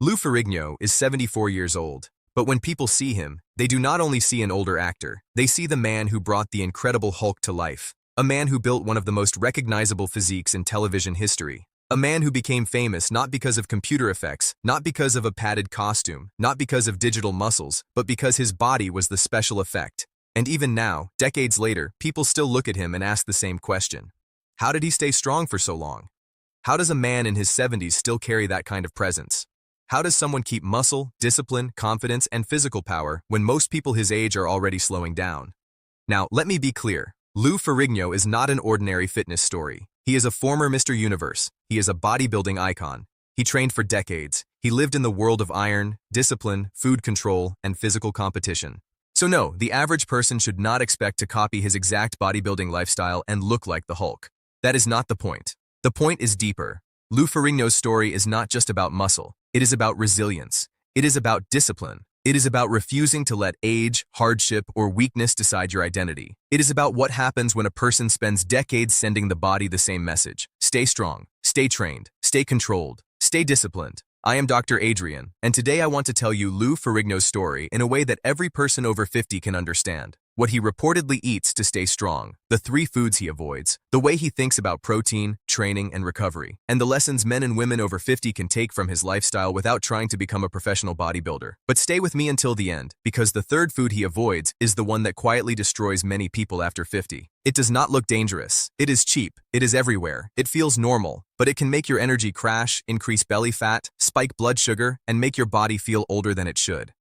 Lou Ferrigno is 74 years old, but when people see him, they do not only see an older actor, they see the man who brought the Incredible Hulk to life, a man who built one of the most recognizable physiques in television history, a man who became famous not because of computer effects, not because of a padded costume, not because of digital muscles, but because his body was the special effect. And even now, decades later, people still look at him and ask the same question. How did he stay strong for so long? How does a man in his 70s still carry that kind of presence? How does someone keep muscle, discipline, confidence, and physical power when most people his age are already slowing down? Now, let me be clear. Lou Ferrigno is not an ordinary fitness story. He is a former Mr. Universe. He is a bodybuilding icon. He trained for decades. He lived in the world of iron, discipline, food control, and physical competition. So no, the average person should not expect to copy his exact bodybuilding lifestyle and look like the Hulk. That is not the point. The point is deeper. Lou Ferrigno's story is not just about muscle. It is about resilience. It is about discipline. It is about refusing to let age, hardship, or weakness decide your identity. It is about what happens when a person spends decades sending the body the same message. Stay strong, stay trained, stay controlled, stay disciplined. I am Dr. Adrian, and today I want to tell you Lou Ferrigno's story in a way that every person over 50 can understand. What he reportedly eats to stay strong, the 3 foods he avoids, the way he thinks about protein, training, and recovery, and the lessons men and women over 50 can take from his lifestyle without trying to become a professional bodybuilder. But stay with me until the end, because the 3rd food he avoids is the one that quietly destroys many people after 50. It does not look dangerous. It is cheap. It is everywhere. It feels normal, but it can make your energy crash, increase belly fat, spike blood sugar, and make your body feel older than it should.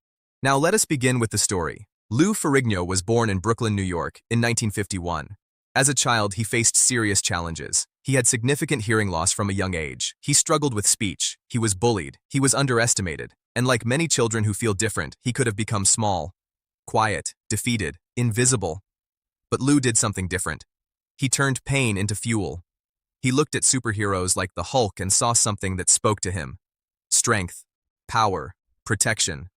Now let us begin with the story. Lou Ferrigno was born in Brooklyn, New York, in 1951. As a child, he faced serious challenges. He had significant hearing loss from a young age. He struggled with speech. He was bullied. He was underestimated. And like many children who feel different, he could have become small, quiet, defeated, invisible. But Lou did something different. He turned pain into fuel. He looked at superheroes like the Hulk and saw something that spoke to him. Strength, power, protection.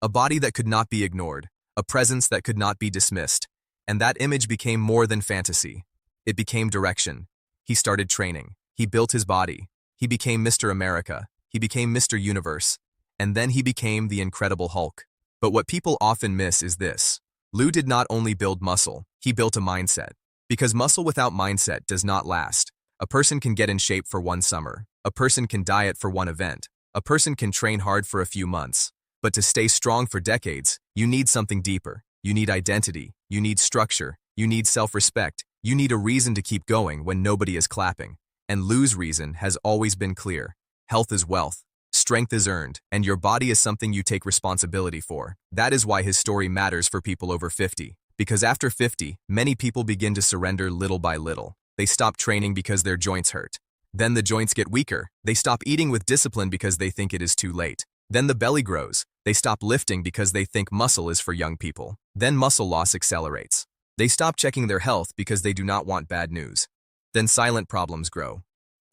A body that could not be ignored. A presence that could not be dismissed. And that image became more than fantasy. It became direction. He started training. He built his body. He became Mr. America. He became Mr. Universe. And then he became the Incredible Hulk. But what people often miss is this. Lou did not only build muscle, he built a mindset. Because muscle without mindset does not last. A person can get in shape for one summer. A person can diet for one event. A person can train hard for a few months. But to stay strong for decades, you need something deeper. You need identity. You need structure. You need self-respect. You need a reason to keep going when nobody is clapping. And Lou's reason has always been clear. Health is wealth. Strength is earned. And your body is something you take responsibility for. That is why his story matters for people over 50. Because after 50, many people begin to surrender little by little. They stop training because their joints hurt. Then the joints get weaker. They stop eating with discipline because they think it is too late. Then the belly grows. They stop lifting because they think muscle is for young people. Then muscle loss accelerates. They stop checking their health because they do not want bad news. Then silent problems grow.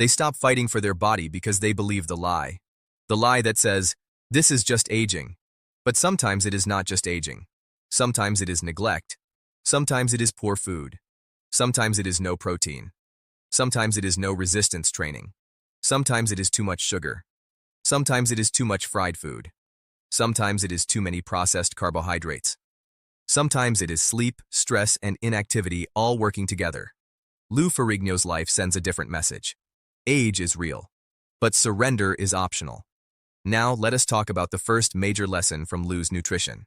They stop fighting for their body because they believe the lie. The lie that says, this is just aging. But sometimes it is not just aging. Sometimes it is neglect. Sometimes it is poor food. Sometimes it is no protein. Sometimes it is no resistance training. Sometimes it is too much sugar. Sometimes it is too much fried food. Sometimes it is too many processed carbohydrates. Sometimes it is sleep, stress, and inactivity all working together. Lou Ferrigno's life sends a different message. Age is real, but surrender is optional. Now let us talk about the first major lesson from Lou's nutrition.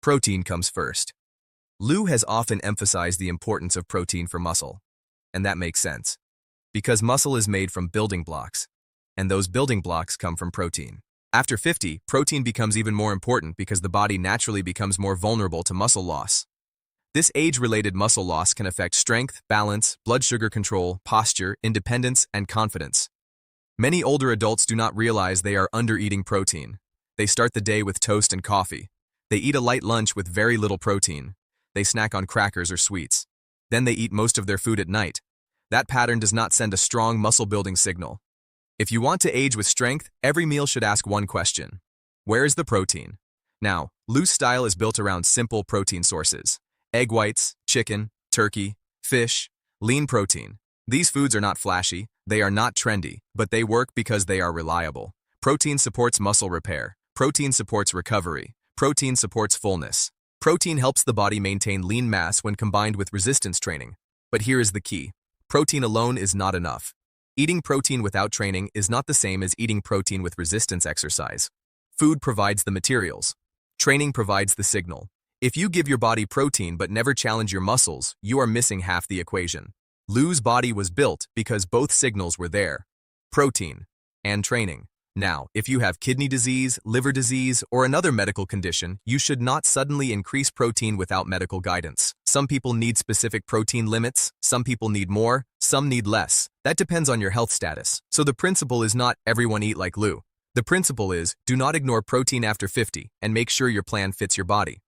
Protein comes first. Lou has often emphasized the importance of protein for muscle, and that makes sense. Because muscle is made from building blocks, and those building blocks come from protein. After 50, protein becomes even more important because the body naturally becomes more vulnerable to muscle loss. This age-related muscle loss can affect strength, balance, blood sugar control, posture, independence, and confidence. Many older adults do not realize they are under-eating protein. They start the day with toast and coffee. They eat a light lunch with very little protein. They snack on crackers or sweets. Then they eat most of their food at night. That pattern does not send a strong muscle-building signal. If you want to age with strength, every meal should ask one question. Where is the protein? Now, Lou's style is built around simple protein sources. Egg whites, chicken, turkey, fish, lean protein. These foods are not flashy, they are not trendy, but they work because they are reliable. Protein supports muscle repair. Protein supports recovery. Protein supports fullness. Protein helps the body maintain lean mass when combined with resistance training. But here is the key. Protein alone is not enough. Eating protein without training is not the same as eating protein with resistance exercise. Food provides the materials. Training provides the signal. If you give your body protein but never challenge your muscles, you are missing half the equation. Lou's body was built because both signals were there. Protein and training. Now, if you have kidney disease, liver disease, or another medical condition, you should not suddenly increase protein without medical guidance. Some people need specific protein limits, some people need more, some need less. That depends on your health status. So the principle is not everyone eat like Lou. The principle is do not ignore protein after 50 and make sure your plan fits your body.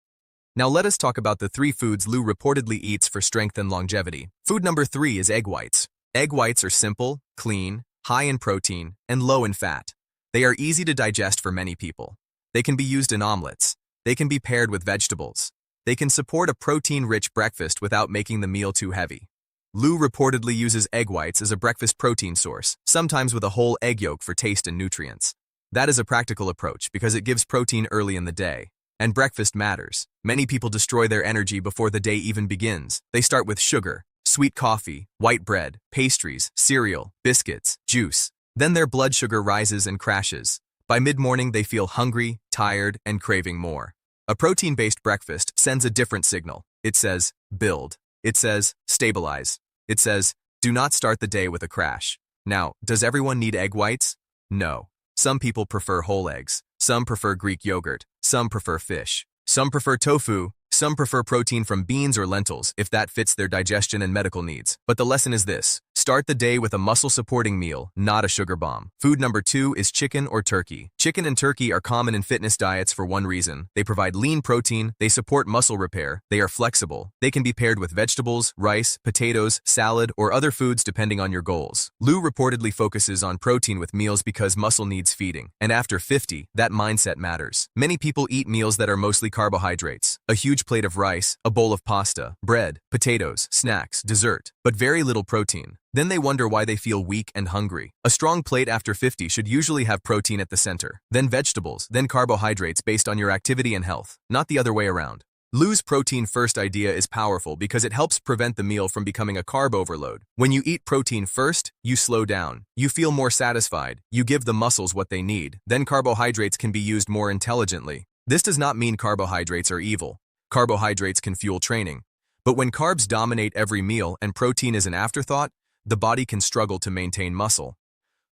Now let us talk about the 3 foods Lou reportedly eats for strength and longevity. Food number 3 is egg whites. Egg whites are simple, clean, high in protein, and low in fat. They are easy to digest for many people. They can be used in omelets. They can be paired with vegetables. They can support a protein-rich breakfast without making the meal too heavy. Lou reportedly uses egg whites as a breakfast protein source, sometimes with a whole egg yolk for taste and nutrients. That is a practical approach because it gives protein early in the day. And breakfast matters. Many people destroy their energy before the day even begins. They start with sugar, sweet coffee, white bread, pastries, cereal, biscuits, juice. Then their blood sugar rises and crashes. By mid-morning, they feel hungry, tired, and craving more. A protein-based breakfast sends a different signal. It says, build. It says, stabilize. It says, do not start the day with a crash. Now, does everyone need egg whites? No. Some people prefer whole eggs. Some prefer Greek yogurt. Some prefer fish. Some prefer tofu. Some prefer protein from beans or lentils if that fits their digestion and medical needs. But the lesson is this. Start the day with a muscle-supporting meal, not a sugar bomb. Food number 2 is chicken or turkey. Chicken and turkey are common in fitness diets for one reason. They provide lean protein, they support muscle repair, they are flexible. They can be paired with vegetables, rice, potatoes, salad, or other foods depending on your goals. Lou reportedly focuses on protein with meals because muscle needs feeding. And after 50, that mindset matters. Many people eat meals that are mostly carbohydrates. A huge plate of rice, a bowl of pasta, bread, potatoes, snacks, dessert, but very little protein. Then they wonder why they feel weak and hungry. A strong plate after 50 should usually have protein at the center, then vegetables, then carbohydrates based on your activity and health, not the other way around. Lou's protein first idea is powerful because it helps prevent the meal from becoming a carb overload. When you eat protein first, you slow down. You feel more satisfied. You give the muscles what they need. Then carbohydrates can be used more intelligently. This does not mean carbohydrates are evil. Carbohydrates can fuel training. But when carbs dominate every meal and protein is an afterthought, the body can struggle to maintain muscle.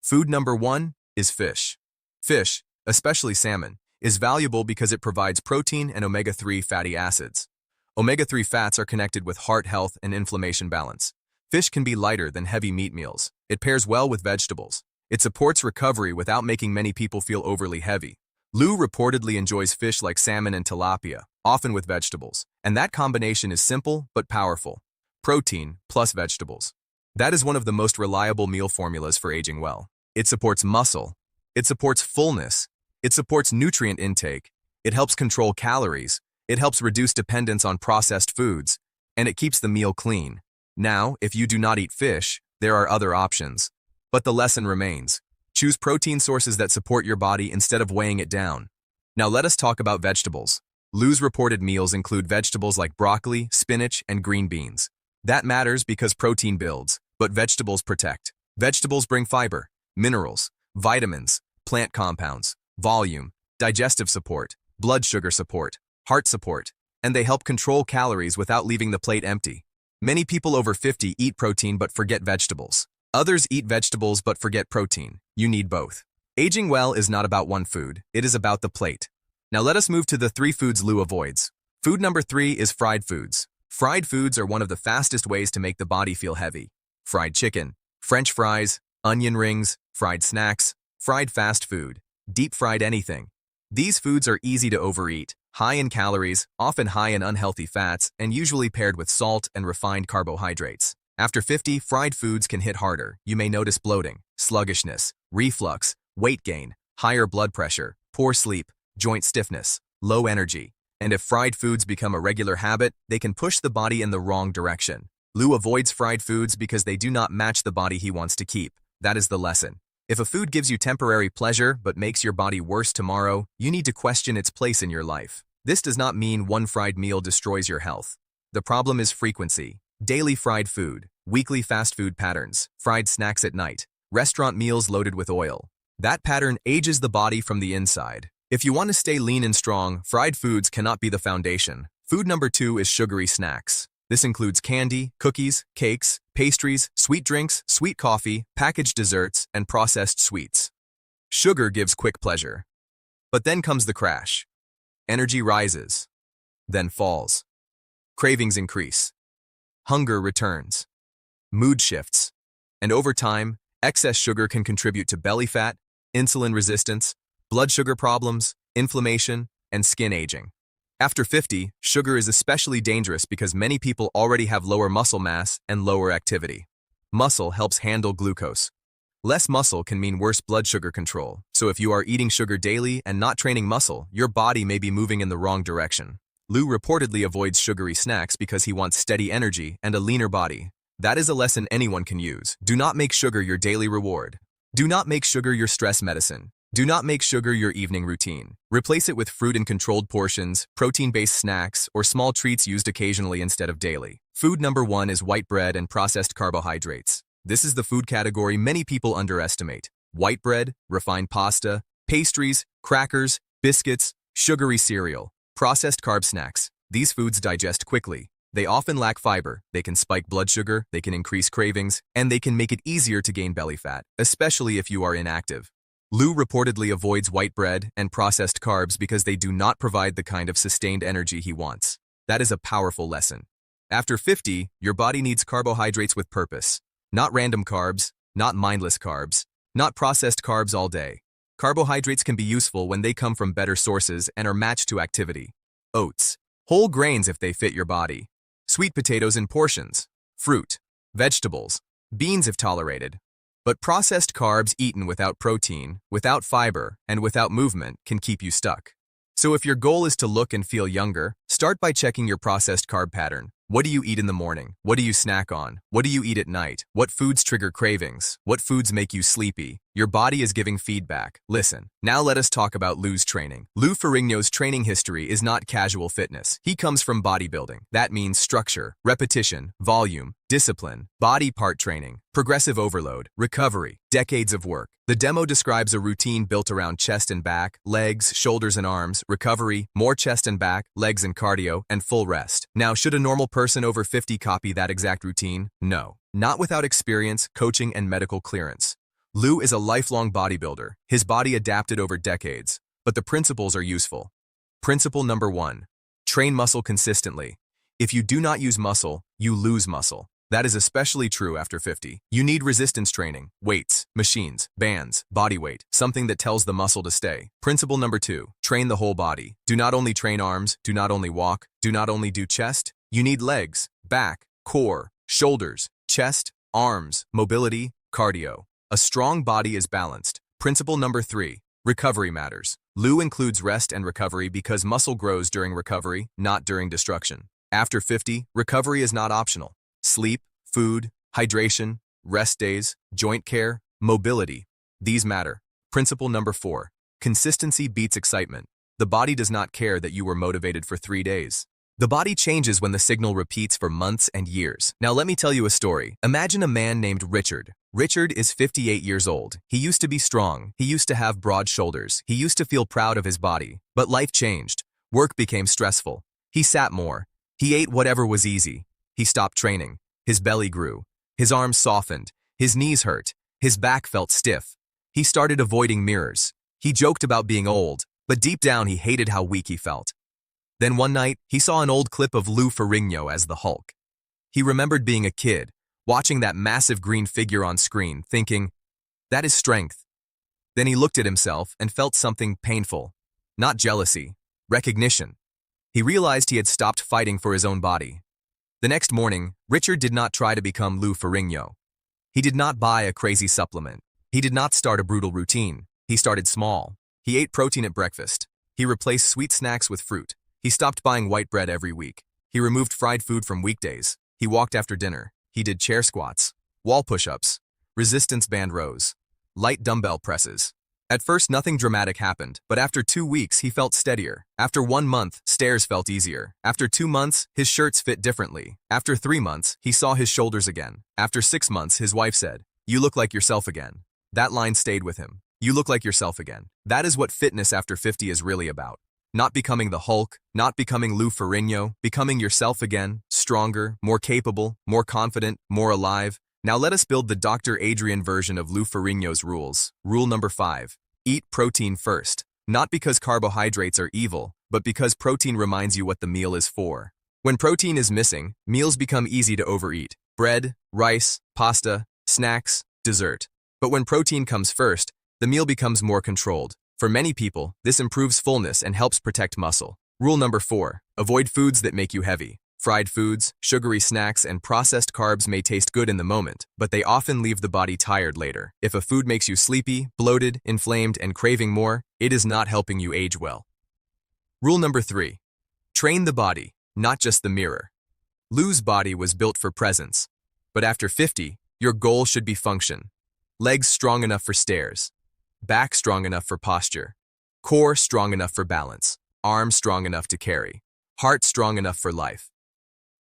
Food number 1 is fish. Fish, especially salmon, is valuable because it provides protein and omega-3 fatty acids. Omega-3 fats are connected with heart health and inflammation balance. Fish can be lighter than heavy meat meals. It pairs well with vegetables. It supports recovery without making many people feel overly heavy. Lou reportedly enjoys fish like salmon and tilapia, often with vegetables. And that combination is simple but powerful. Protein plus vegetables. That is one of the most reliable meal formulas for aging well. It supports muscle. It supports fullness. It supports nutrient intake. It helps control calories. It helps reduce dependence on processed foods. And it keeps the meal clean. Now, if you do not eat fish, there are other options. But the lesson remains. Choose protein sources that support your body instead of weighing it down. Now let us talk about vegetables. Lou's reported meals include vegetables like broccoli, spinach, and green beans. That matters because protein builds, but vegetables protect. Vegetables bring fiber, minerals, vitamins, plant compounds, volume, digestive support, blood sugar support, heart support, and they help control calories without leaving the plate empty. Many people over 50 eat protein but forget vegetables. Others eat vegetables but forget protein. You need both. Aging well is not about one food, it is about the plate. Now let us move to the 3 foods Lou avoids. Food number 3 is fried foods. Fried foods are one of the fastest ways to make the body feel heavy. Fried chicken, French fries, onion rings, fried snacks, fried fast food, deep-fried anything. These foods are easy to overeat, high in calories, often high in unhealthy fats, and usually paired with salt and refined carbohydrates. After 50, fried foods can hit harder. You may notice bloating, sluggishness, reflux, weight gain, higher blood pressure, poor sleep, joint stiffness, low energy. And if fried foods become a regular habit, they can push the body in the wrong direction. Lou avoids fried foods because they do not match the body he wants to keep. That is the lesson. If a food gives you temporary pleasure but makes your body worse tomorrow, you need to question its place in your life. This does not mean one fried meal destroys your health. The problem is frequency. Daily fried food, weekly fast food patterns, fried snacks at night, restaurant meals loaded with oil. That pattern ages the body from the inside. If you want to stay lean and strong, fried foods cannot be the foundation. Food number 2 is sugary snacks. This includes candy, cookies, cakes, pastries, sweet drinks, sweet coffee, packaged desserts, and processed sweets. Sugar gives quick pleasure. But then comes the crash. Energy rises, then falls. Cravings increase. Hunger returns. Mood shifts. And over time, excess sugar can contribute to belly fat, insulin resistance, blood sugar problems, inflammation, and skin aging. After 50, sugar is especially dangerous because many people already have lower muscle mass and lower activity. Muscle helps handle glucose. Less muscle can mean worse blood sugar control, so if you are eating sugar daily and not training muscle, your body may be moving in the wrong direction. Lou reportedly avoids sugary snacks because he wants steady energy and a leaner body. That is a lesson anyone can use. Do not make sugar your daily reward. Do not make sugar your stress medicine. Do not make sugar your evening routine. Replace it with fruit in controlled portions, protein-based snacks, or small treats used occasionally instead of daily. Food number 1 is white bread and processed carbohydrates. This is the food category many people underestimate. White bread, refined pasta, pastries, crackers, biscuits, sugary cereal, processed carb snacks. These foods digest quickly. They often lack fiber, they can spike blood sugar, they can increase cravings, and they can make it easier to gain belly fat, especially if you are inactive. Lou reportedly avoids white bread and processed carbs because they do not provide the kind of sustained energy he wants. That is a powerful lesson. After 50, your body needs carbohydrates with purpose. Not random carbs, not mindless carbs, not processed carbs all day. Carbohydrates can be useful when they come from better sources and are matched to activity. Oats. Whole grains if they fit your body. Sweet potatoes in portions. Fruit. Vegetables. Beans if tolerated. But processed carbs eaten without protein, without fiber, and without movement can keep you stuck. So if your goal is to look and feel younger, start by checking your processed carb pattern. What do you eat in the morning? What do you snack on? What do you eat at night? What foods trigger cravings? What foods make you sleepy? Your body is giving feedback. Listen. Now let us talk about Lou's training. Lou Ferrigno's training history is not casual fitness. He comes from bodybuilding. That means structure, repetition, volume, discipline, body part training, progressive overload, recovery, decades of work. The demo describes a routine built around chest and back, legs, shoulders and arms, recovery, more chest and back, legs and cardio, and full rest. Now, should a normal person over 50 copy that exact routine? No. Not without experience, coaching, and medical clearance. Lou is a lifelong bodybuilder. His body adapted over decades, but the principles are useful. Principle number 1. Train muscle consistently. If you do not use muscle, you lose muscle. That is especially true after 50. You need resistance training, weights, machines, bands, body weight, something that tells the muscle to stay. Principle number 2, train the whole body. Do not only train arms, do not only walk, do not only do chest. You need legs, back, core, shoulders, chest, arms, mobility, cardio. A strong body is balanced. Principle number 3, recovery matters. Lou includes rest and recovery because muscle grows during recovery, not during destruction. After 50, recovery is not optional. Sleep, food, hydration, rest days, joint care, mobility. These matter. Principle number 4. Consistency beats excitement. The body does not care that you were motivated for 3 days. The body changes when the signal repeats for months and years. Now let me tell you a story. Imagine a man named Richard. Richard is 58 years old. He used to be strong. He used to have broad shoulders. He used to feel proud of his body. But life changed. Work became stressful. He sat more. He ate whatever was easy. He stopped training. His belly grew. His arms softened. His knees hurt. His back felt stiff. He started avoiding mirrors. He joked about being old, but deep down he hated how weak he felt. Then one night, he saw an old clip of Lou Ferrigno as the Hulk. He remembered being a kid, watching that massive green figure on screen, thinking, that is strength. Then he looked at himself and felt something painful. Not jealousy, recognition. He realized he had stopped fighting for his own body. The next morning, Richard did not try to become Lou Ferrigno. He did not buy a crazy supplement. He did not start a brutal routine. He started small. He ate protein at breakfast. He replaced sweet snacks with fruit. He stopped buying white bread every week. He removed fried food from weekdays. He walked after dinner. He did chair squats, wall push-ups, resistance band rows. light dumbbell presses. At first, nothing dramatic happened, but after 2 weeks, he felt steadier. After 1 month, stairs felt easier. After 2 months, his shirts fit differently. After 3 months, he saw his shoulders again. After 6 months, his wife said, "You look like yourself again." That line stayed with him. You look like yourself again. That is what fitness after 50 is really about. Not becoming the Hulk, not becoming Lou Ferrigno, becoming yourself again, stronger, more capable, more confident, more alive. Now let us build the Dr. Adrian version of Lou Ferrigno's rules. Rule number 5. Eat protein first. Not because carbohydrates are evil, but because protein reminds you what the meal is for. When protein is missing, meals become easy to overeat. Bread, rice, pasta, snacks, dessert. But when protein comes first, the meal becomes more controlled. For many people, this improves fullness and helps protect muscle. Rule number 4. Avoid foods that make you heavy. Fried foods, sugary snacks, and processed carbs may taste good in the moment, but they often leave the body tired later. If a food makes you sleepy, bloated, inflamed, and craving more, it is not helping you age well. Rule number 3. Train the body, not just the mirror. Lou's body was built for presence, but after 50, your goal should be function. Legs strong enough for stairs, back strong enough for posture, core strong enough for balance, arms strong enough to carry, heart strong enough for life.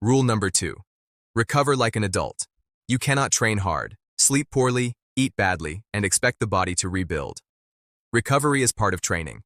Rule number 2. Recover like an adult. You cannot train hard, sleep poorly, eat badly, and expect the body to rebuild. Recovery is part of training.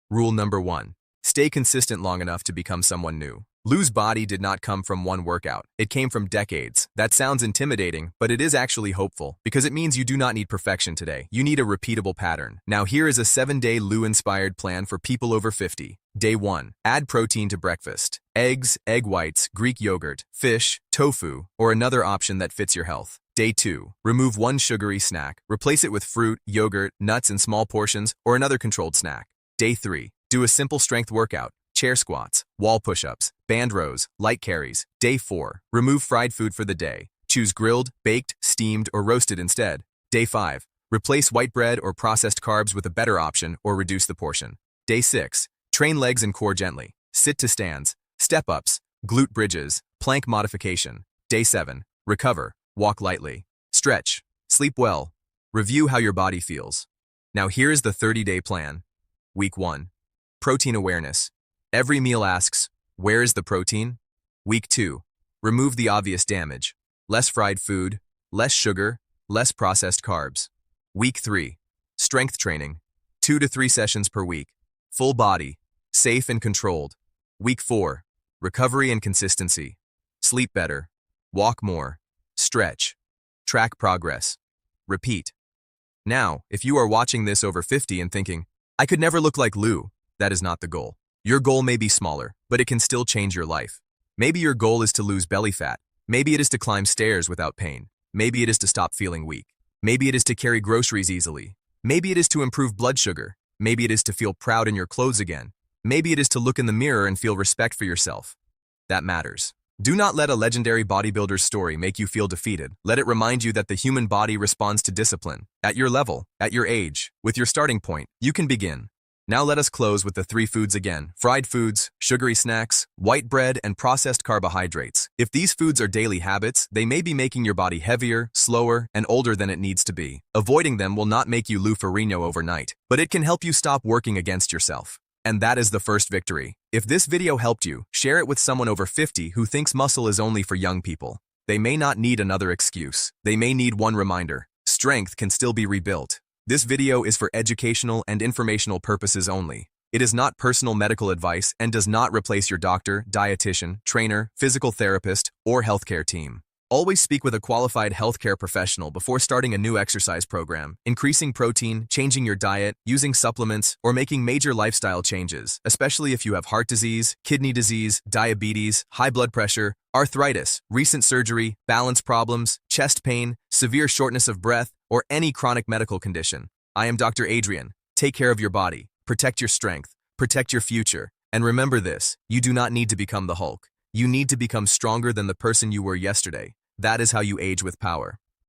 Rule number 1. Stay consistent long enough to become someone new. Lou's body did not come from one workout. It came from decades. That sounds intimidating, but it is actually hopeful, because it means you do not need perfection today. You need a repeatable pattern. Now here is a 7-day Lou-inspired plan for people over 50. Day 1. Add protein to breakfast. Eggs, egg whites, Greek yogurt, fish, tofu, or another option that fits your health. Day 2. Remove one sugary snack. Replace it with fruit, yogurt, nuts in small portions, or another controlled snack. Day 3. Do a simple strength workout. Chair squats, wall push-ups, band rows, light carries. Day 4. Remove fried food for the day. Choose grilled, baked, steamed, or roasted instead. Day 5. Replace white bread or processed carbs with a better option or reduce the portion. Day 6. Train legs and core gently. Sit to stands, step-ups, glute bridges, plank modification. Day 7. Recover, walk lightly, stretch, sleep well, review how your body feels. Now here is the 30-day plan. Week 1. Protein awareness. Every meal asks, where is the protein? Week 2. Remove the obvious damage. Less fried food, less sugar, less processed carbs. Week 3. Strength training. 2 to 3 sessions per week. Full body, safe and controlled. Week 4. Recovery and consistency. Sleep better. Walk more. Stretch. Track progress. Repeat. Now, if you are watching this over 50 and thinking, I could never look like Lou, that is not the goal. Your goal may be smaller, but it can still change your life. Maybe your goal is to lose belly fat. Maybe it is to climb stairs without pain. Maybe it is to stop feeling weak. Maybe it is to carry groceries easily. Maybe it is to improve blood sugar. Maybe it is to feel proud in your clothes again. Maybe it is to look in the mirror and feel respect for yourself. That matters. Do not let a legendary bodybuilder's story make you feel defeated. Let it remind you that the human body responds to discipline. At your level, at your age, with your starting point, you can begin. Now let us close with the 3 foods again. Fried foods, sugary snacks, white bread, and processed carbohydrates. If these foods are daily habits, they may be making your body heavier, slower, and older than it needs to be. Avoiding them will not make you Lou Ferrigno overnight, but it can help you stop working against yourself. And that is the first victory. If this video helped you, share it with someone over 50 who thinks muscle is only for young people. They may not need another excuse. They may need one reminder. Strength can still be rebuilt. This video is for educational and informational purposes only. It is not personal medical advice and does not replace your doctor, dietitian, trainer, physical therapist, or healthcare team. Always speak with a qualified healthcare professional before starting a new exercise program, increasing protein, changing your diet, using supplements, or making major lifestyle changes, especially if you have heart disease, kidney disease, diabetes, high blood pressure, arthritis, recent surgery, balance problems, chest pain, severe shortness of breath, or any chronic medical condition. I am Dr. Adrian. Take care of your body, protect your strength, protect your future, and remember this, you do not need to become the Hulk. You need to become stronger than the person you were yesterday. That is how you age with power.